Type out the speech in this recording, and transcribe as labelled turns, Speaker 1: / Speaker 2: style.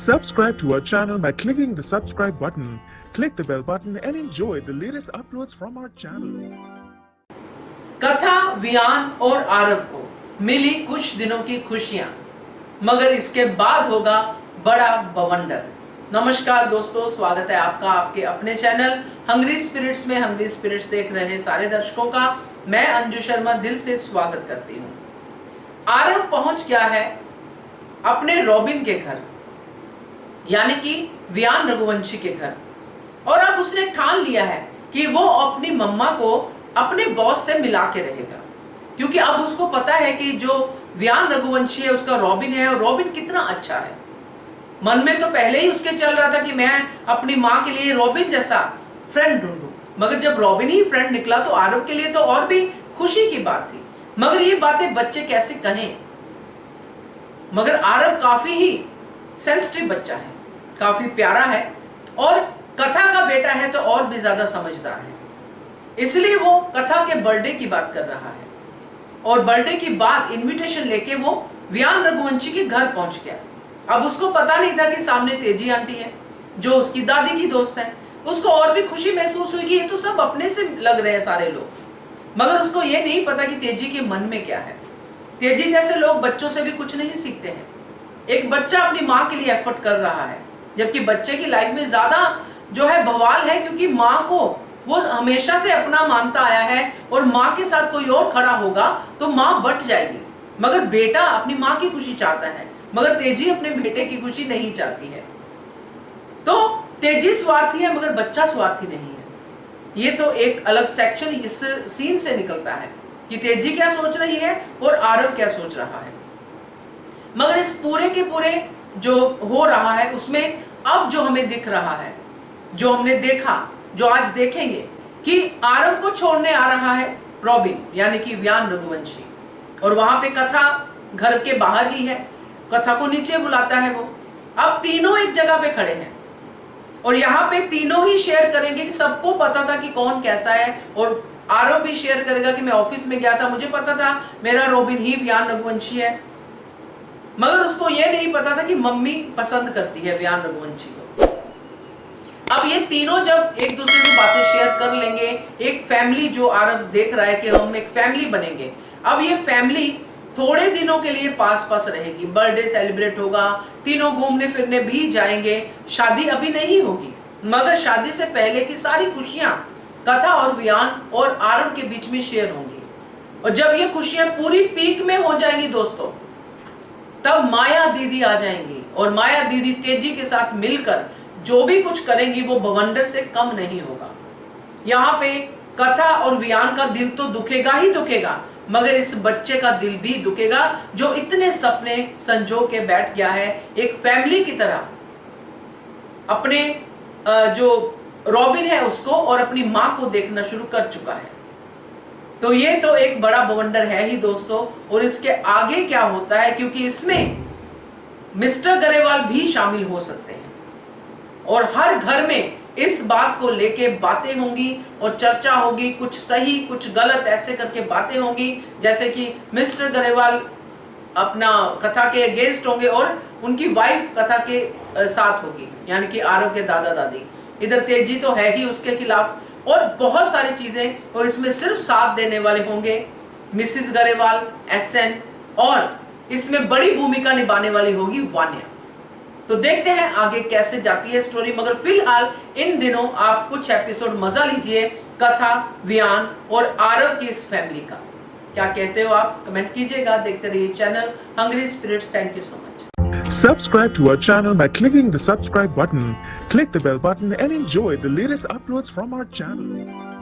Speaker 1: Subscribe to our channel by clicking the subscribe button. Click the bell button and enjoy the latest uploads from our channel.
Speaker 2: कथा वियान और आरव को मिली कुछ दिनों की खुशियां, मगर इसके बाद होगा बड़ा बवंडर। नमस्कार दोस्तों, स्वागत है आपका आपके अपने चैनल हंग्री स्पिरिट्स में। हंग्री स्पिरिट्स देख रहे सारे दर्शकों का मैं अंजू शर्मा दिल से स्वागत करती हूँ। आरव पहुंच गया है अपने रॉबिन के घर, यानी कि वियान रघुवंशी के घर, और अब उसने ठान लिया है कि वो अपनी मम्मा को अपने बॉस से मिला के रहेगा, क्योंकि अब उसको पता है कि जो वियान रघुवंशी है उसका रॉबिन है, और रॉबिन कितना अच्छा है। मन में तो पहले ही उसके चल रहा था कि मैं अपनी माँ के लिए रॉबिन जैसा फ्रेंड ढूंढूं, मगर जब रॉबिन ही फ्रेंड निकला तो आरव के लिए तो और भी खुशी की बात थी। मगर ये बातें बच्चे कैसे कहें, मगर आरव काफी ही सेंसिटिव बच्चा है, काफी प्यारा है, और कथा का बेटा है तो और भी ज्यादा समझदार है। इसलिए वो कथा के बर्थडे की बात कर रहा है, और बर्थडे की बात इनविटेशन लेके वो वियान रघुवंशी के घर पहुंच गया। अब उसको पता नहीं था कि सामने तेजी आंटी है, जो उसकी दादी की दोस्त है। उसको और भी खुशी महसूस हुई कि ये तो सब अपने से लग रहे हैं सारे लोग, मगर उसको ये नहीं पता कि तेजी के मन में क्या है। तेजी जैसे लोग बच्चों से भी कुछ नहीं सीखते हैं। एक बच्चा अपनी माँ के लिए एफर्ट कर रहा है, जबकि बच्चे की लाइफ में ज्यादा जो है बवाल है, क्योंकि माँ को वो हमेशा से अपना मानता आया है, और माँ के साथ कोई और खड़ा होगा तो माँ बट जाएगी। मगर बेटा अपनी माँ की खुशी चाहता है, मगर तेजी अपने बेटे की खुशी नहीं चाहती है। तो तेजी स्वार्थी है, मगर बच्चा स्वार्थी नहीं है। ये तो एक अलग सेक्शन इस सीन से निकलता है कि तेजी क्या सोच रही है और आरव क्या सोच रहा है। मगर इस पूरे के पूरे जो हो रहा है उसमें अब जो हमें दिख रहा है, जो हमने देखा, जो आज देखेंगे, कि आरव को छोड़ने आ रहा है रॉबिन, यानी कि वियान रघुवंशी, और वहां पे कथा घर के बाहर ही है। कथा को नीचे बुलाता है वो। अब तीनों एक जगह पे खड़े हैं, और यहाँ पे तीनों ही शेयर करेंगे कि सबको पता था कि कौन कैसा है, और आरव भी शेयर करेगा कि मैं ऑफिस में गया था, मुझे पता था मेरा रॉबिन ही वियान रघुवंशी है। मगर उसको यह नहीं पता था कि मम्मी पसंद करती है वियान रघुवंशी को। अब ये तीनों जब एक दूसरे से बातें शेयर कर लेंगे, एक फैमिली जो आरव देख रहा है कि हम एक फैमिली बनेंगे। अब ये फैमिली थोड़े दिनों के लिए पास पास रहेगी, बर्थडे सेलिब्रेट होगा, तीनों घूमने फिरने भी जाएंगे। शादी अभी नहीं होगी, मगर शादी से पहले की सारी खुशियां कथा और वियान और आरव के बीच में शेयर होंगी। और जब ये खुशियां पूरी पीक में हो जाएंगी दोस्तों, तब माया दीदी आ जाएंगी, और माया दीदी तेजी के साथ मिलकर जो भी कुछ करेंगी वो बवंडर से कम नहीं होगा। यहाँ पे कथा और वियान का दिल तो दुखेगा ही दुखेगा, मगर इस बच्चे का दिल भी दुखेगा जो इतने सपने संजो के बैठ गया है, एक फैमिली की तरह अपने जो रॉबिन है उसको और अपनी माँ को देखना शुरू कर चुका है। तो ये तो एक बड़ा बवंडर है ही दोस्तों, और इसके आगे क्या होता है, क्योंकि इसमें मिस्टर गरेवाल भी शामिल हो सकते हैं, और हर घर में इस बात को लेके बातें होंगी और चर्चा होगी, कुछ सही कुछ गलत ऐसे करके बातें होंगी, जैसे कि मिस्टर गरेवाल अपना कथा के अगेंस्ट होंगे और उनकी वाइफ कथा के साथ होगी, यानी कि आरव के दादा दादी। इधर तेजी तो है ही उसके खिलाफ, और बहुत सारी चीजें, और इसमें सिर्फ साथ देने वाले होंगे मिसिस गरेवाल, एसएन, और इसमें बड़ी भूमिका निभाने वाली होगी वान्या। तो देखते हैं आगे कैसे जाती है स्टोरी, मगर फिलहाल इन दिनों आप कुछ एपिसोड मजा लीजिए कथा, वियान और आरव की इस फैमिली का। क्या कहते हो आप, कमेंट कीजिएगा। देखते रहिए channel hungry spirits. Thank you so much.
Speaker 1: Subscribe to our channel by clicking the subscribe button. Click the bell button and enjoy the latest uploads from our channel.